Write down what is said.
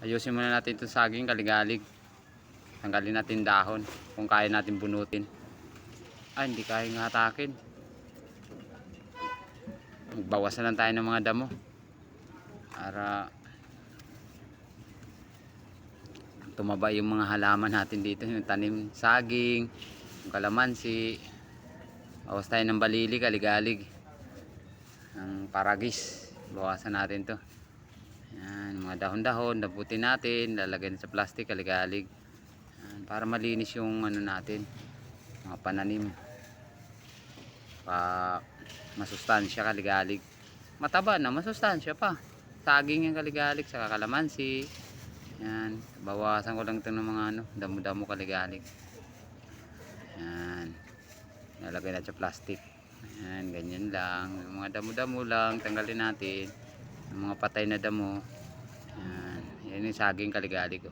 Ayusin muna natin itong saging kaligalig. Tanggalin natin dahon kung kaya natin bunutin. Hindi kaya nga hatakin. Magbawasan lang tayo ng mga damo para tumaba yung mga halaman natin dito, yung tanim saging, yung kalamansi. Bawas tayo ng balili kaligalig, ng paragis, bawasan natin to. Yan, mga dahon-dahon daputin natin, lalagyan sa plastic kaligalig. Yan, para malinis yung ano natin, mga pananim, pa masustansya kaligalig. Mataba na, masustansya pa. Saging yung kaligalig sa kalamansi. Yan, bawasan ko lang ito ng mga ano, damo-damo kaligalig. Yan, nalagay na sa plastic. Yan, ganyan lang. Yung mga damo-damo lang, tanggalin natin. Yung mga patay na damo. Yan, yan yung saging kaligalig.